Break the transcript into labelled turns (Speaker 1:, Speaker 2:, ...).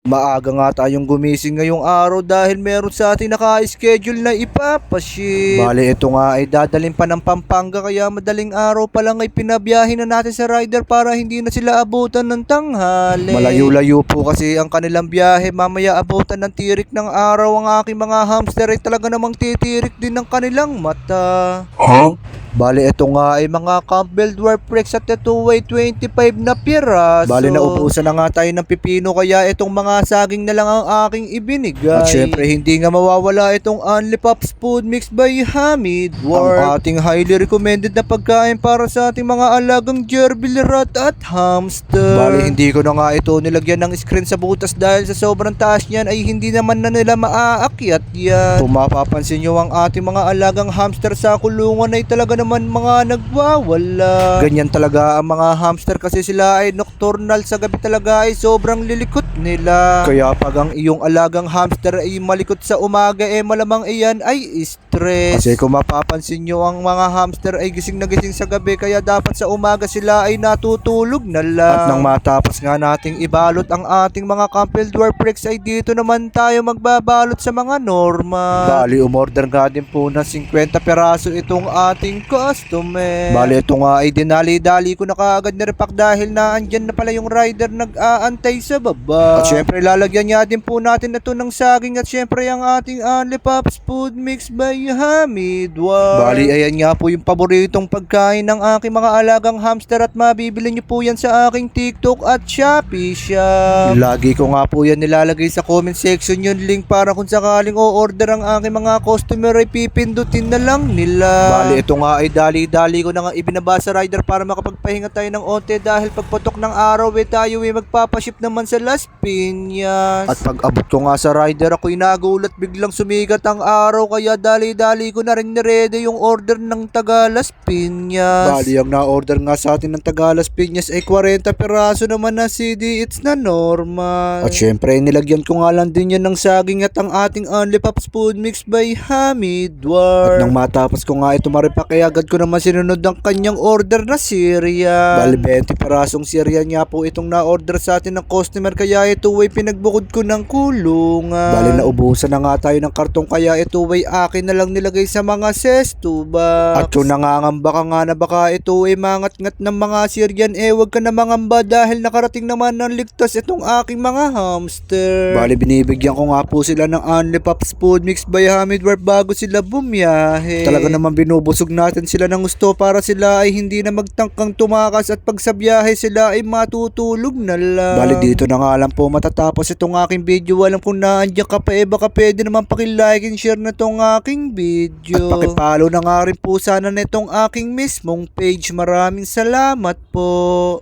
Speaker 1: Maaga nga tayong gumising ngayong araw dahil meron sa ating naka-schedule na ipapasyip. Bale, ito nga ay dadalhin pa ng Pampanga kaya madaling araw pa lang ay pinabiyahin na natin sa rider para hindi na sila abutan ng tanghali. Malayo-layo po kasi ang kanilang biyahe, mamaya abutan ng tirik ng araw ang aking mga hamster ay talaga namang titirik din ng kanilang mata. Bale, ito nga ay mga Campbell Dwarf Rex at two-way 25 na piraso. Bale, naubusan na nga tayo ng pipino kaya itong mga saging na lang ang aking ibinigay. At syempre, hindi nga mawawala itong Only Pops Food Mix by Hamid Dwarf. Ang ating highly recommended na pagkain para sa ating mga alagang gerbil rat at hamster. Bale, hindi ko na nga ito nilagyan ng screen sa butas dahil sa sobrang taas niyan ay hindi naman na nila maaakyat yan. Kung mapapansin nyo, ang ating mga alagang hamster sa kulungan ay talaga naman mga nagwawala. Ganyan talaga ang mga hamster kasi sila ay nocturnal, sa gabi talaga ay sobrang lilikot nila. Kaya pag ang iyong alagang hamster ay malikot sa umaga malamang iyan ay stress. Kasi kung mapapansin nyo, ang mga hamster ay gising na gising sa gabi kaya dapat sa umaga sila ay natutulog na lang. At nang matapos nga nating ibalot ang ating mga Campbell Dwarf Rex ay dito naman tayo magbabalot sa mga normal. Bali, umorder nga din po na 50 peraso itong ating customer. Bali, ito nga ay dinali-dali ko na kaagad na repack dahil naandyan na pala yung rider nag-aantay sa baba. At syempre lalagyan niya din po natin ito ng saging at syempre ang ating Only Pops Food Mix by Hamid Dwarf. Bali, ayan nga po yung paboritong pagkain ng aking mga alagang hamster at mabibili niyo po yan sa aking TikTok at Shopee shop. Lagi ko nga po yan nilalagay sa comment section yung link para kung sakaling o-order ang aking mga customer ay pipindutin na lang nila. Bali, ito nga ay dali-dali ko na nga ibinaba sa rider para makapagpahinga tayo ng onte dahil pagputok ng araw tayo magpapaship naman sa Las Piñas. At pag abot ko nga sa rider ako'y nagulat, biglang sumigat ang araw kaya dali-dali ko na rin niredy yung order ng taga Las Piñas. Bali, ang na-order nga sa atin ng taga Las Piñas ay 40 peraso naman na CD, it's na normal. At syempre nilagyan ko nga lang din yan ng saging at ang ating Only Pops Food Mix by Hamid Dwarf. At nang matapos ko nga ito maripak ay agad ko naman sinunod ang kanyang order na cereal. Bali, 20 perasong cereal nga po itong na-order sa atin ng customer kaya ito ay pinagbukod ko ng kulungan. Bali, naubusan na nga tayo ng kartong kaya ito ay akin na lang nilagay sa mga sesto box. At kung nangangamba ka nga na baka ito ay mangat-ngat ng mga cereal wag ka na mangamba dahil nakarating naman ng ligtas itong aking mga hamster. Bali, binibigyan ko nga po sila ng Only Pops Food Mix by Hamid Dwarf bago sila bumiyahe. Talaga naman binubusog natin sila ng gusto para sila ay hindi na magtangkang tumakas at pag sa biyahe sila ay matutulog na lang. Bali, dito na nga lang po matatapos itong aking video. Alam kung naandyan ka pa baka pwede naman pakilike and share na itong aking video. At pakipollow na nga rin po sana na itong aking mismong page. Maraming salamat po.